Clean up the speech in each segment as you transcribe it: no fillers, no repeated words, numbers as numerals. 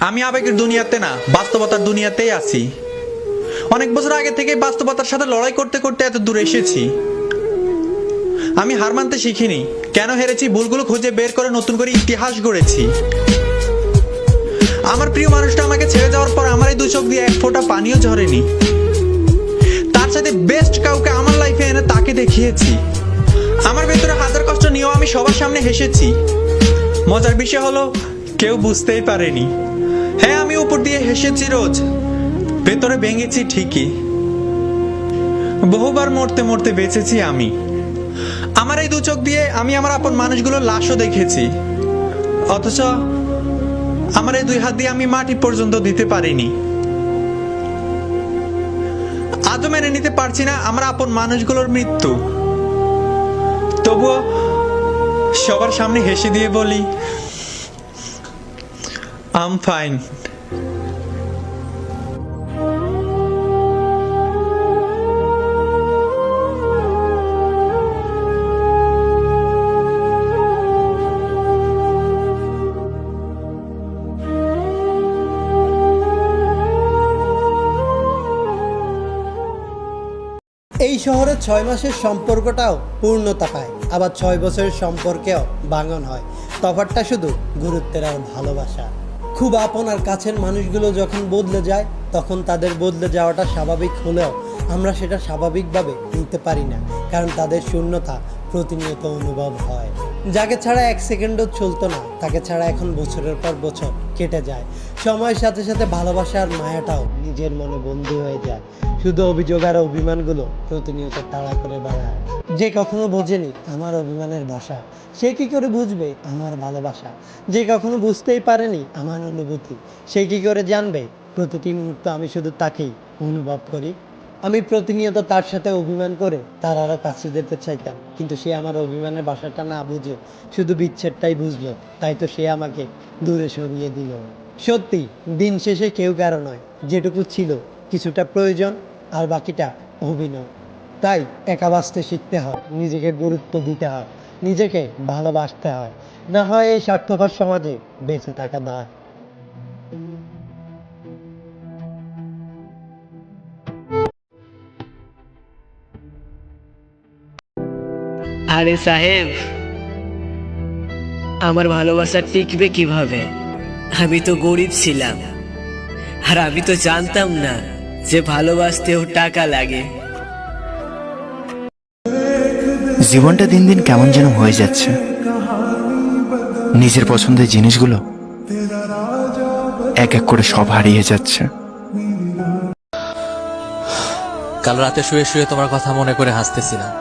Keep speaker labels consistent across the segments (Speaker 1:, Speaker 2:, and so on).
Speaker 1: আমি আবেগের দুনিয়াতে না, বাস্তবতার দুনিয়াতেই আছি। অনেক বছর আগে থেকে বাস্তবতার সাথে লড়াই করতে করতে এত দূর এসেছি। আমি হার মানতে শিখিনি, কেন হেরেছি ভুলগুলো খুঁজে বের করে নতুন করে ইতিহাস গড়েছি। আমার প্রিয় মানুষটা আমাকে ছেড়ে যাওয়ার পর আমার এই দু চোখ দিয়ে এক ফোঁটা পানিও ঝরেনি। তার সাথে বেস্ট কাউকে আমার লাইফে এনে তাকে দেখিয়েছি। আমার ভেতরে হাজার কষ্ট নিয়েও আমি সবার সামনে হেসেছি। মজার বিষয় হলো কেউ বুঝতেই পারেনি। হ্যাঁ, আমি উপর দিয়ে হেসেছি রোজ, ভেতরে ভেঙেছি ঠিকই। বহুবার মরতে মরতে বেঁচেছি আমি। আমার এই দু চোখ দিয়ে আমি আমার আপন মানুষগুলোর লাশও দেখেছি, অথচ আমার এই দুই হাত দিয়ে আমি মাটি পর্যন্ত দিতে পারিনি। আজও মেনে নিতে পারছি না আমার আপন মানুষগুলোর মৃত্যু। তবুও সবার সামনে হেসে দিয়ে বলি, আই এম ফাইন।
Speaker 2: এই শহরে 6 মাসের সম্পর্কটাও পূর্ণতা পায়, আবার 6 বছরের সম্পর্কেও ভাঙন হয়। তফাৎটা শুধু গুরুত্বের আর ভালোবাসা। খুব আপন আর কাছের মানুষগুলো যখন বদলে যায়, তখন তাদের বদলে যাওয়াটা স্বাভাবিক হলেও আমরা সেটা স্বাভাবিকভাবে নিতে পারি না, কারণ তাদের শূন্যতা প্রতিনিয়ত অনুভব হয়। যাকে ছাড়া 1 সেকেন্ডও চলতো না, তাকে ছাড়া এখন বছরের পর বছর কেটে যায়। সময়ের সাথে সাথে ভালোবাসা আর মায়াটাও নিজের মনে বন্দী হয়ে যায়। শুধু অভিযোগ আর অভিমানগুলো প্রতিনিয়ত তাড়া করে বেড়ায়। যে কখনো বোঝেনি আমার অভিমানের ভাষা, সে কি করে বুঝবে আমার ভালোবাসা? যে কখনো বুঝতেই পারেনি আমার অনুভূতি, সে কি করে জানবে প্রতিটি মুহূর্ত আমি শুধু তাকেই অনুভব করি? আমি প্রতিনিয়ত তার সাথে অভিমান করে তার আরও কাছে যেতে চাইতাম, কিন্তু সে আমার অভিমানের ভাষাটা না বুঝে শুধু বিচ্ছেদটাই বুঝলো। তাই তো সে আমাকে দূরে সরিয়ে দিল। সত্যি দিন শেষে কেউ কারো নয়, যেটুকু ছিল কিছুটা প্রয়োজন আর বাকিটা অভিনয়। তাই একা বাঁচতে শিখতে হয়, নিজেকে গুরুত্ব দিতে হয়, নিজেকে ভালোবাসতে হয়, না হয় এই স্বার্থপর সমাজে বেঁচে থাকা দায়।
Speaker 3: আরে সাহেব, আমার ভালোবাসা টিকবে কিভাবে? আমি তো গরিব ছিলাম, আর আমি তো জানতাম না যে ভালোবাসতেও টাকা লাগে।
Speaker 4: জীবনটা দিন দিন কেমন যেন হয়ে যাচ্ছে। নিজের পছন্দের জিনিসগুলো এক এক করে সব হারিয়ে যাচ্ছে।
Speaker 5: কাল রাতে শুয়ে শুয়ে তোমার কথা মনে করে হাসতেছিলাম।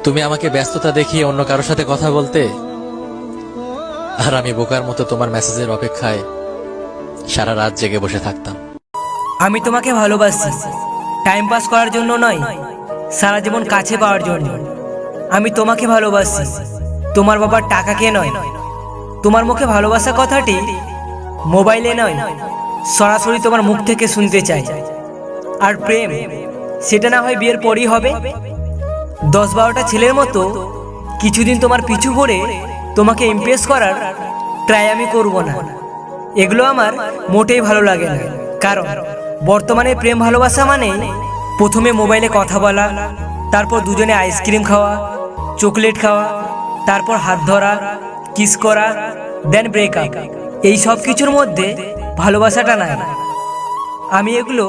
Speaker 5: তুমি আমাকে ব্যস্ততা দেখিয়ে অন্য কারোর সাথে কথা বলতে, আর আমি বোকার মতো তোমার মেসেজের অপেক্ষায় সারা রাত জেগে বসে থাকতাম।
Speaker 6: আমি তোমাকে ভালোবাসি, টাইম পাস করার জন্য নয়, সারা জীবন কাছে পাওয়ার জন্য। আমি তোমাকে ভালোবাসি, তোমার বাবার টাকাকে নয়। তোমার মুখে ভালোবাসা কথাটি মোবাইলে নয়, সরাসরি তোমার মুখ থেকে শুনতে চাই। আর প্রেম, সেটা না হয় বিয়ের পরই হবে। 10-12টা ছেলের মতো কিছুদিন তোমার পিছু পড়ে তোমাকে ইমপ্রেস করার ট্রাই আমি করব না। এগুলো আমার মোটেই ভালো লাগে না, কারণ বর্তমানে প্রেম ভালোবাসা মানে প্রথমে মোবাইলে কথা বলা, তারপর দুজনে আইসক্রিম খাওয়া, চকলেট খাওয়া, তারপর হাত ধরা, কিস করা, দেন ব্রেকআপ। এই সব কিছুর মধ্যে ভালোবাসাটা নাই। আমি এগুলো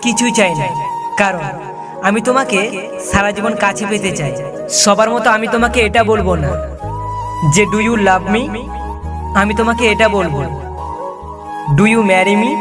Speaker 6: কিছুই চাই না, কারণ আমি তোমাকে সারা জীবন কাছে পেতে চাই। সবার মতো আমি তোমাকে এটা বলবো না যে ডু ইউ লাভ মি, আমি তোমাকে এটা বলবো, ডু ইউ ম্যারি মি।